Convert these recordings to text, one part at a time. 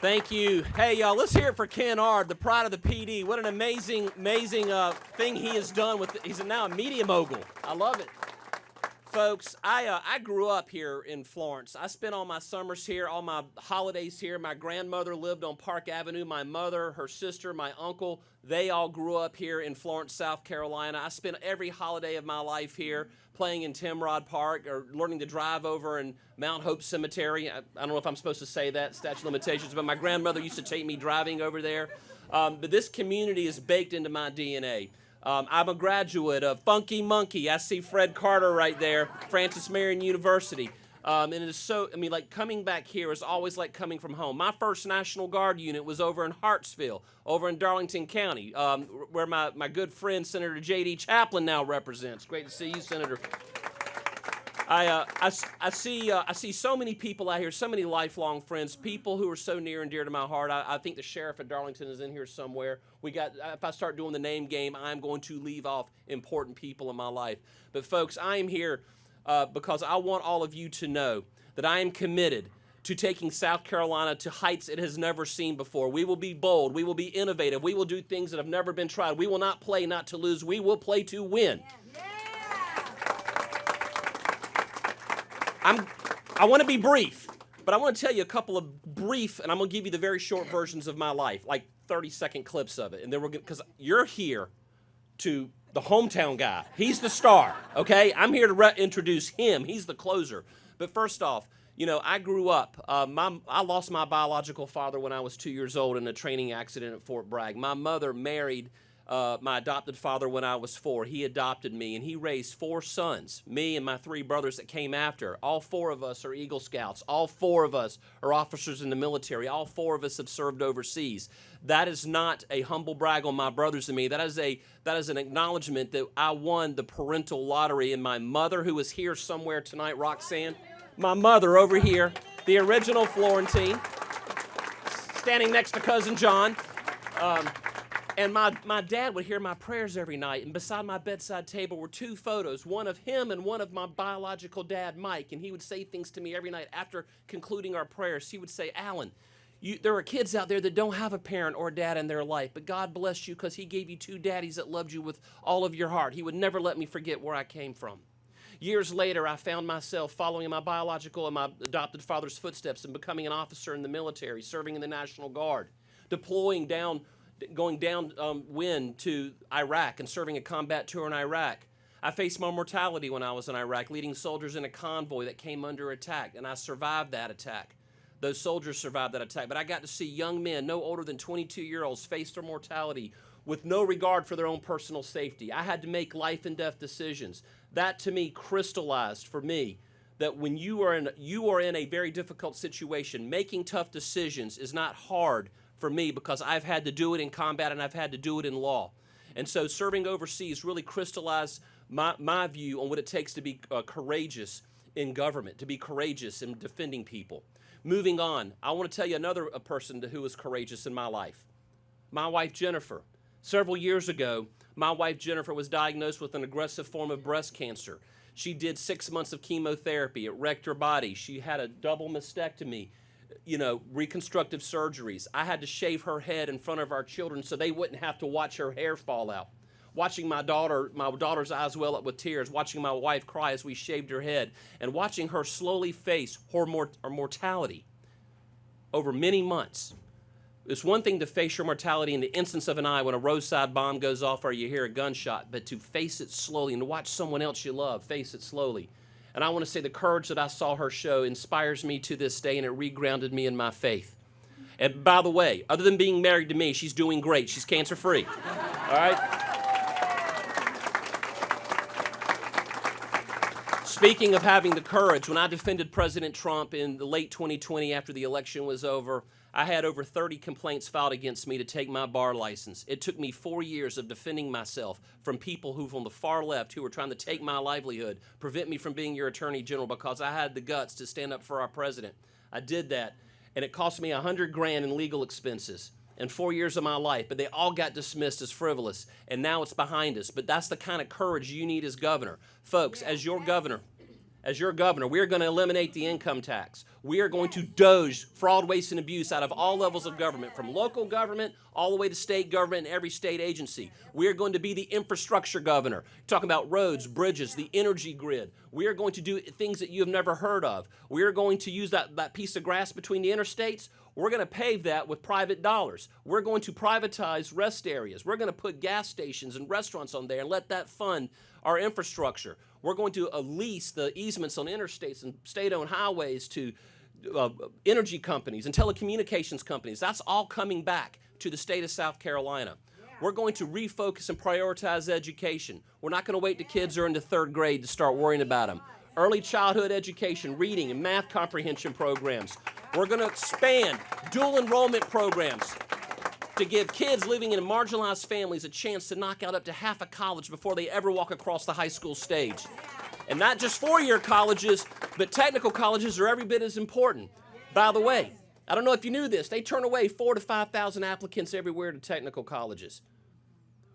Thank you. Hey, y'all, let's hear it for Ken Ard, the pride of the PD. What an amazing thing he has done he's now a media mogul. I love it. Folks, I grew up here in Florence. I spent all my summers here, all my holidays here. My grandmother lived on Park Avenue. My mother, her sister, my uncle, they all grew up here in Florence, South Carolina. I spent every holiday of my life here playing in Timrod Park or learning to drive over in Mount Hope Cemetery. I don't know if I'm supposed to say that, statute of limitations, but my grandmother used to take me driving over there. But this community is baked into my DNA. I'm a graduate of Funky Monkey. I see Fred Carter right there, Francis Marion University. And it is so, like coming back here is always like coming from home. My first National Guard unit was over in Hartsville, over in Darlington County, where my good friend, Senator J.D. Chaplin, now represents. Great to see you, Senator. I see so many people out here, so many lifelong friends, people who are so near and dear to my heart. I think the sheriff of Darlington is in here somewhere. If I start doing the name game, I'm going to leave off important people in my life. But folks, I am here because I want all of you to know that I am committed to taking South Carolina to heights it has never seen before. We will be bold. We will be innovative. We will do things that have never been tried. We will not play not to lose. We will play to win. I want to be brief, but I want to tell you a couple of brief, and I'm going to give you the very short versions of my life, like 30-second clips of it. And then we're going to, because you're here to the hometown guy. He's the star, okay? I'm here to introduce him. He's the closer. But first off, I grew up. I lost my biological father when I was 2 years old in a training accident at Fort Bragg. My mother married my adopted father when I was 4. He adopted me, and he raised 4 sons, me and my 3 brothers that came after. All 4 of us are Eagle Scouts. All 4 of us are officers in the military. All 4 of us have served overseas. That is not a humble brag on my brothers and me. That is an acknowledgement that I won the parental lottery, and my mother, who is here somewhere tonight, Roxanne, my mother over here, the original Florentine, standing next to Cousin John, and my dad would hear my prayers every night, and beside my bedside table were 2 photos, one of him and one of my biological dad, Mike, and he would say things to me every night after concluding our prayers. He would say, Alan, there are kids out there that don't have a parent or a dad in their life, but God bless you because he gave you 2 daddies that loved you with all of your heart. He would never let me forget where I came from. Years later, I found myself following my biological and my adopted father's footsteps and becoming an officer in the military, serving in the National Guard, going downwind to Iraq and serving a combat tour in Iraq. I faced my mortality when I was in Iraq, leading soldiers in a convoy that came under attack, and I survived that attack. Those soldiers survived that attack, but I got to see young men, no older than 22-year-olds, face their mortality with no regard for their own personal safety. I had to make life and death decisions. That, to me, crystallized for me that when you are in a very difficult situation, making tough decisions is not hard for me because I've had to do it in combat and I've had to do it in law. And so serving overseas really crystallized my view on what it takes to be courageous in government, to be courageous in defending people. Moving on, I want to tell you another person who was courageous in my life. My wife, Jennifer. Several years ago, my wife, Jennifer, was diagnosed with an aggressive form of breast cancer. She did 6 months of chemotherapy. It wrecked her body. She had a double mastectomy, reconstructive surgeries. I had to shave her head in front of our children so they wouldn't have to watch her hair fall out. Watching my daughter's eyes well up with tears, watching my wife cry as we shaved her head, and watching her slowly face her mortality over many months. It's one thing to face your mortality in the instance of an eye when a roadside bomb goes off or you hear a gunshot, but to face it slowly and to watch someone else you love face it slowly. And I want to say the courage that I saw her show inspires me to this day, and it regrounded me in my faith. And by the way, other than being married to me, she's doing great. She's cancer-free. All right? Speaking of having the courage, when I defended President Trump in the late 2020 after the election was over, I had over 30 complaints filed against me to take my bar license. It took me 4 years of defending myself from people who from the far left who were trying to take my livelihood, prevent me from being your attorney general because I had the guts to stand up for our president. I did that, and it cost me $100,000 in legal expenses and 4 years of my life, but they all got dismissed as frivolous, and now it's behind us. But that's the kind of courage you need as governor. Folks, as your governor, As your governor, we are going to eliminate the income tax. We are going to doge fraud, waste, and abuse out of all levels of government, from local government all the way to state government and every state agency. We are going to be the infrastructure governor, talking about roads, bridges, the energy grid. We are going to do things that you have never heard of. We are going to use that piece of grass between the interstates. We're going to pave that with private dollars. We're going to privatize rest areas. We're going to put gas stations and restaurants on there and let that fund our infrastructure. We're going to lease the easements on interstates and state-owned highways to energy companies and telecommunications companies. That's all coming back to the state of South Carolina. We're going to refocus and prioritize education. We're not going to wait till kids are into third grade to start worrying about them. Early childhood education, reading and math comprehension programs. We're going to expand dual enrollment programs to give kids living in marginalized families a chance to knock out up to half a college before they ever walk across the high school stage. And not just four-year colleges, but technical colleges are every bit as important. By the way, I don't know if you knew this, they turn away 4,000 to 5,000 applicants everywhere to technical colleges.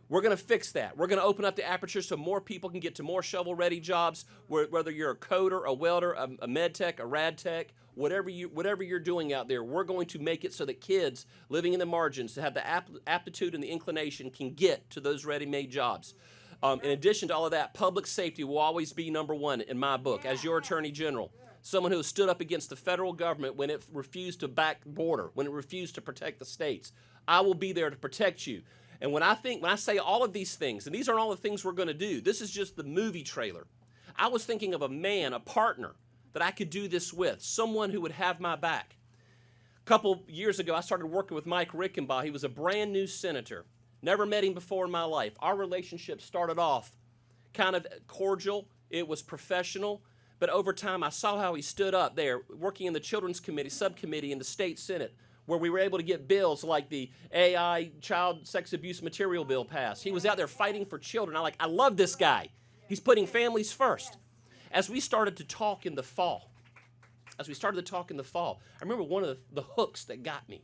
We're going to fix that. We're going to open up the aperture so more people can get to more shovel-ready jobs, whether you're a coder, a welder, a med tech, a rad tech, whatever you're doing out there. We're going to make it so that kids living in the margins that have the aptitude and the inclination can get to those ready-made jobs. In addition to all of that, public safety will always be number one in my book as your Attorney General. Someone who has stood up against the federal government when it refused to back border, when it refused to protect the states. I will be there to protect you. And when I say all of these things, and these aren't all the things we're going to do, this is just the movie trailer. I was thinking of a man, a partner, that I could do this with, someone who would have my back. A couple years ago, I started working with Mike Rickenbaugh. He was a brand new senator. Never met him before in my life. Our relationship started off kind of cordial. It was professional. But over time, I saw how he stood up there working in the Children's Committee, subcommittee in the state Senate, where we were able to get bills like the AI child sex abuse material bill passed. He was out there fighting for children. I love this guy. He's putting families first. As we started to talk in the fall, I remember one of the hooks that got me.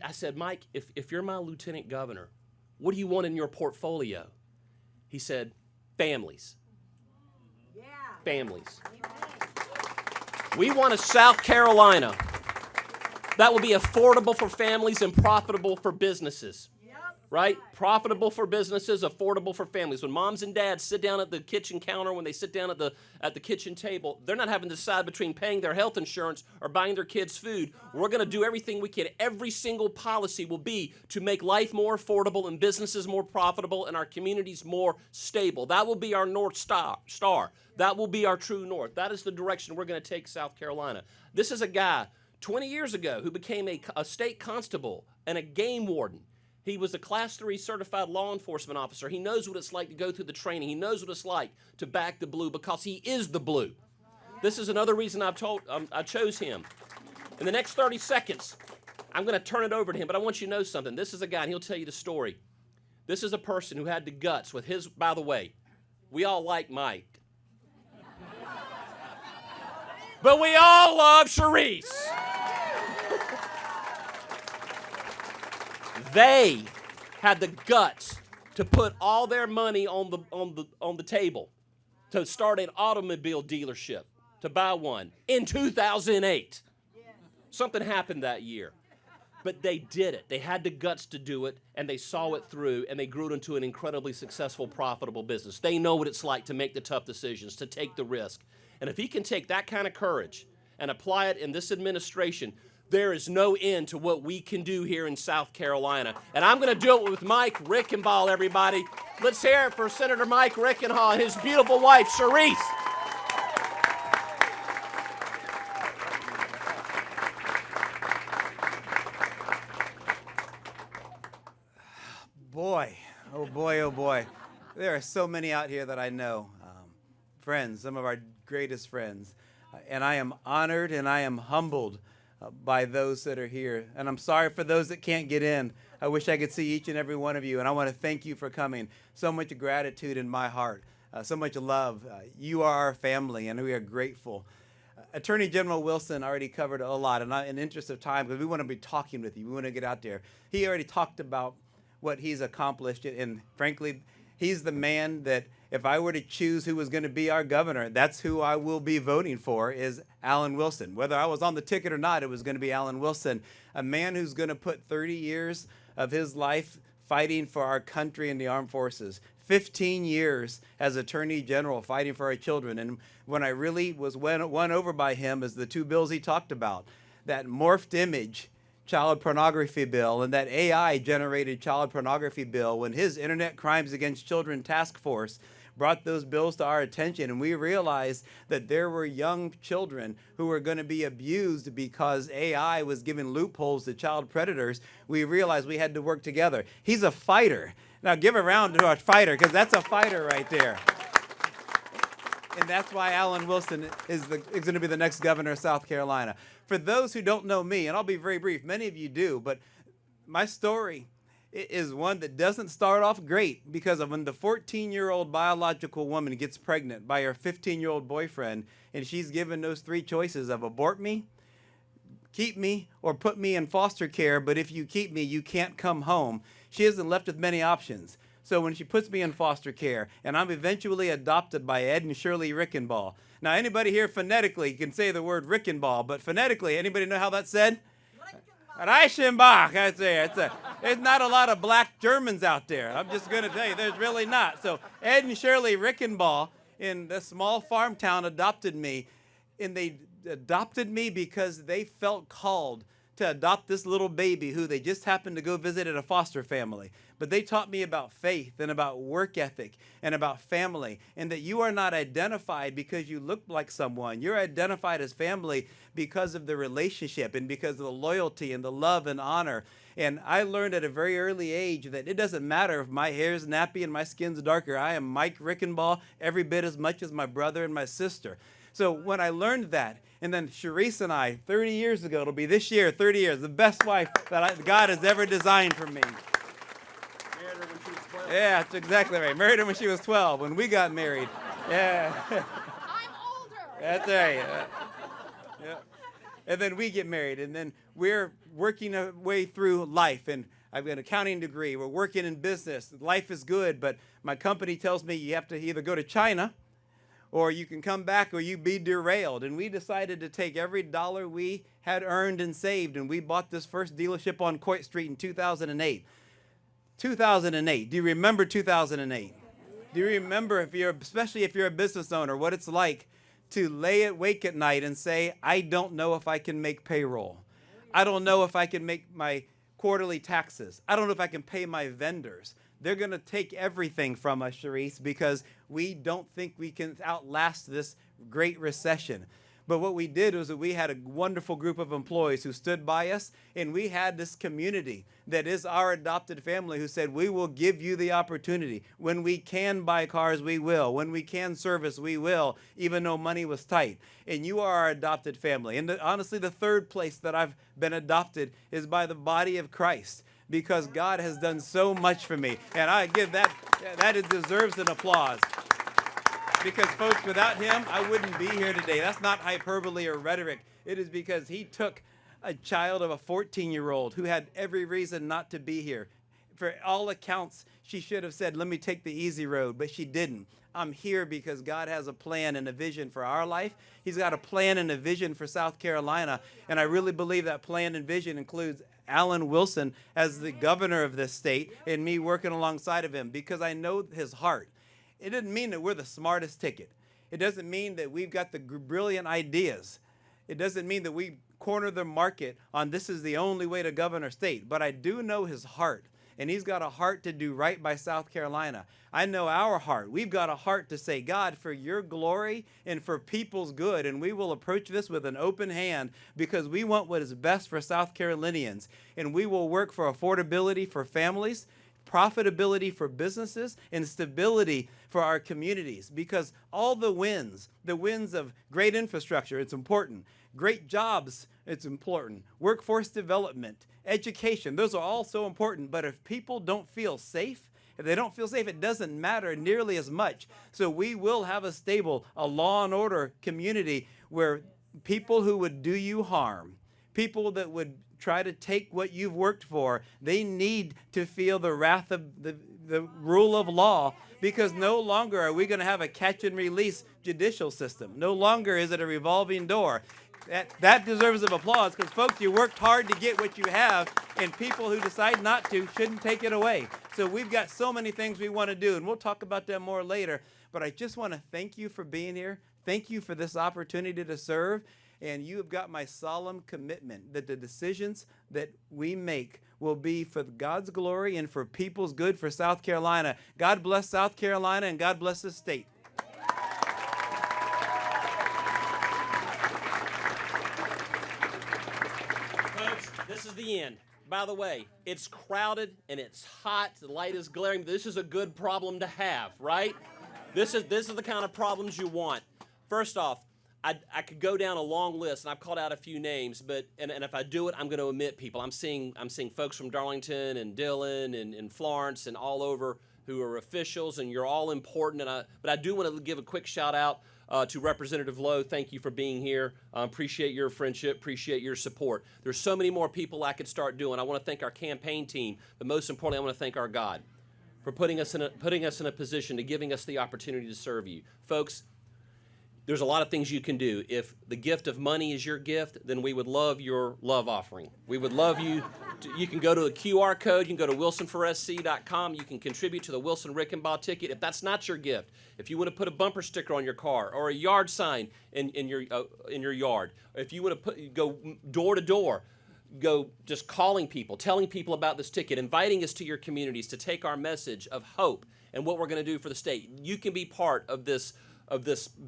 I said, Mike, if you're my lieutenant governor, what do you want in your portfolio? He said, families. Yeah. Families. We want a South Carolina that will be affordable for families and profitable for businesses. Right? Profitable for businesses, affordable for families. When moms and dads sit down at the kitchen counter, when they sit down at the kitchen table, they're not having to decide between paying their health insurance or buying their kids food. We're going to do everything we can. Every single policy will be to make life more affordable and businesses more profitable and our communities more stable. That will be our North Star. That will be our true north. That is the direction we're going to take South Carolina. This is a guy 20 years ago who became a state constable and a game warden. He was a Class 3 certified law enforcement officer. He knows what it's like to go through the training. He knows what it's like to back the blue because he is the blue. This is another reason I chose him. In the next 30 seconds, I'm going to turn it over to him, but I want you to know something. This is a guy, and he'll tell you the story. This is a person who had the guts with his, by the way, we all like Mike. But we all love Sharice. They had the guts to put all their money on the table to start an automobile dealership, to buy one in 2008. Something happened that year. But they did it. They had the guts to do it, and they saw it through, and they grew it into an incredibly successful, profitable business. They know what it's like to make the tough decisions, to take the risk. And if he can take that kind of courage and apply it in this administration, there is no end to what we can do here in South Carolina. And I'm going to do it with Mike Rickenbaugh, everybody. Let's hear it for Senator Mike Rickenbaugh and his beautiful wife, Sharice. Boy, oh boy, oh boy. There are so many out here that I know. Friends, some of our greatest friends. And I am honored and I am humbled by those that are here. And I'm sorry for those that can't get in. I wish I could see each and every one of you. And I want to thank you for coming. So much gratitude in my heart. So much love. You are our family, and we are grateful. Attorney General Wilson already covered a lot. And in the interest of time, because we want to be talking with you, we want to get out there. He already talked about what he's accomplished. And frankly, he's the man that if I were to choose who was going to be our governor, that's who I will be voting for, is Alan Wilson. Whether I was on the ticket or not, it was going to be Alan Wilson, a man who's going to put 30 years of his life fighting for our country and the armed forces, 15 years as Attorney General fighting for our children. And when I really was won over by him is the two bills he talked about, that morphed image child pornography bill and that AI-generated child pornography bill, when his Internet Crimes Against Children Task Force brought those bills to our attention, and we realized that there were young children who were going to be abused because AI was giving loopholes to child predators. We realized we had to work together. He's a fighter. Now give a round to our fighter, because that's a fighter right there. And that's why Alan Wilson is going to be the next governor of South Carolina. For those who don't know me, and I'll be very brief, many of you do, but my story is one that doesn't start off great, because of when the 14-year-old biological woman gets pregnant by her 15-year-old boyfriend, and she's given those three choices of abort me, keep me, or put me in foster care, but if you keep me, you can't come home. She isn't left with many options. So when she puts me in foster care, and I'm eventually adopted by Ed and Shirley Rickenbaugh. Now, anybody here phonetically can say the word Rickenbaugh, but phonetically, anybody know how that's said? Reichenbach. That's it. There's not a lot of black Germans out there. I'm just going to tell you, there's really not. So Ed and Shirley Rickenbaugh in this small farm town adopted me, and they adopted me because they felt called to adopt this little baby who they just happened to go visit at a foster family. But they taught me about faith and about work ethic and about family, and that you are not identified because you look like someone. You're identified as family because of the relationship and because of the loyalty and the love and honor. And I learned at a very early age that it doesn't matter if my hair's nappy and my skin's darker. I am Mike Rickenbaugh every bit as much as my brother and my sister. So when I learned that, and then Sharice and I, 30 years ago, it'll be this year, 30 years, the best wife that God has ever designed for me. Married her when she was 12. Yeah, that's exactly right. Married her when she was 12, when we got married. Yeah. I'm older. That's right. Yeah. And then we get married, and then we're working our way through life. And I've got an accounting degree. We're working in business. Life is good, but my company tells me you have to either go to China or you can come back or you be derailed. And we decided to take every dollar we had earned and saved, and we bought this first dealership on Coit Street in 2008. 2008. Do you remember 2008? Do you remember, especially if you're a business owner, what it's like to lay awake at night and say, I don't know if I can make payroll. I don't know if I can make my quarterly taxes. I don't know if I can pay my vendors. They're going to take everything from us, Sharice, because we don't think we can outlast this great recession. But what we did was that we had a wonderful group of employees who stood by us, and we had this community that is our adopted family who said, we will give you the opportunity. When we can buy cars, we will. When we can service, we will, even though money was tight. And you are our adopted family. And honestly, the third place that I've been adopted is by the body of Christ, because God has done so much for me. And I give that deserves an applause. Because, folks, without him, I wouldn't be here today. That's not hyperbole or rhetoric. It is because he took a child of a 14-year-old who had every reason not to be here. For all accounts, she should have said, let me take the easy road, but she didn't. I'm here because God has a plan and a vision for our life. He's got a plan and a vision for South Carolina, and I really believe that plan and vision includes Alan Wilson as the governor of this state and me working alongside of him, because I know his heart. It doesn't mean that we're the smartest ticket. It doesn't mean that we've got the brilliant ideas. It doesn't mean that we corner the market on this is the only way to govern our state. But I do know his heart, and he's got a heart to do right by South Carolina. I know our heart. We've got a heart to say, God, for your glory and for people's good, and we will approach this with an open hand because we want what is best for South Carolinians, and we will work for affordability for families, profitability for businesses, and stability for our communities, because all the wins of great infrastructure, it's important, great jobs, it's important, workforce development, education, those are all so important. But if people don't feel safe, if they don't feel safe, it doesn't matter nearly as much. So we will have a stable, a law and order community where people who would do you harm, people that would try to take what you've worked for, they need to feel the wrath of the rule of law, because no longer are we going to have a catch and release judicial system. No longer is it a revolving door. That deserves of applause, because, folks, you worked hard to get what you have, and people who decide not to shouldn't take it away. So we've got so many things we want to do, and we'll talk about that more later. But I just want to thank you for being here. Thank you for this opportunity to serve. And you have got my solemn commitment that the decisions that we make will be for God's glory and for people's good for South Carolina. God bless South Carolina, and God bless this state. Folks, this is the end. By the way, it's crowded and it's hot. The light is glaring. This is a good problem to have, right? This is the kind of problems you want. First off, I could go down a long list, and I've called out a few names, but and if I do it, I'm going to omit people. I'm seeing folks from Darlington and Dillon and Florence and all over who are officials, and you're all important. But I do want to give a quick shout out to Representative Lowe. Thank you for being here. Appreciate your friendship. Appreciate your support. There's so many more people I could start doing. I want to thank our campaign team, but most importantly, I want to thank our God for putting us in a position, to giving us the opportunity to serve you, folks. There's a lot of things you can do. If the gift of money is your gift, then we would love your love offering. We would love you. You can go to a QR code. You can go to wilsonforsc.com. You can contribute to the Wilson Rickenbaugh ticket. If that's not your gift, if you want to put a bumper sticker on your car or a yard sign in your yard, or if you want to go door to door, go just calling people, telling people about this ticket, inviting us to your communities to take our message of hope and what we're going to do for the state. You can be part of this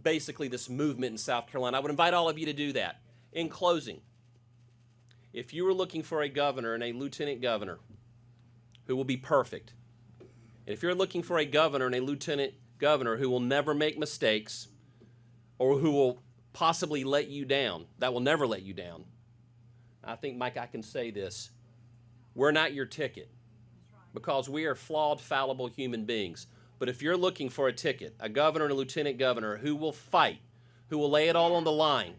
basically this movement in South Carolina. I would invite all of you to do that. In closing, if you were looking for a governor and a lieutenant governor who will be perfect, and if you're looking for a governor and a lieutenant governor who will never make mistakes or who will possibly let you down, that will never let you down, I think, Mike, I can say this. We're not your ticket, because we are flawed, fallible human beings. But if you're looking for a ticket, a governor and a lieutenant governor who will fight, who will lay it all on the line,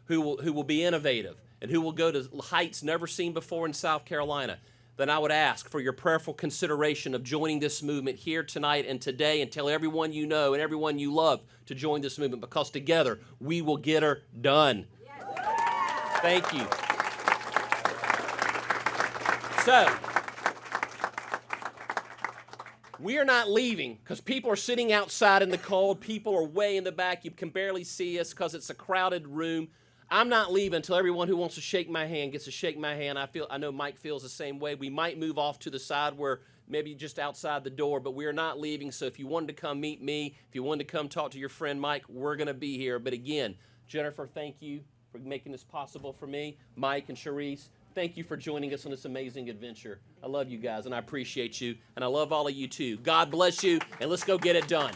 who will be innovative, and who will go to heights never seen before in South Carolina, then I would ask for your prayerful consideration of joining this movement here tonight and today, and tell everyone you know and everyone you love to join this movement, because together we will get her done. Thank you. So, we are not leaving because people are sitting outside in the cold. People are way in the back. You can barely see us because it's a crowded room. I'm not leaving until everyone who wants to shake my hand gets to shake my hand. I know Mike feels the same way. We might move off to the side where maybe just outside the door, but we are not leaving. So if you wanted to come meet me, if you wanted to come talk to your friend Mike, we're going to be here. But again, Jennifer, thank you for making this possible for me. Mike and Sharice, thank you for joining us on this amazing adventure. I love you guys, and I appreciate you, and I love all of you too. God bless you, and let's go get it done.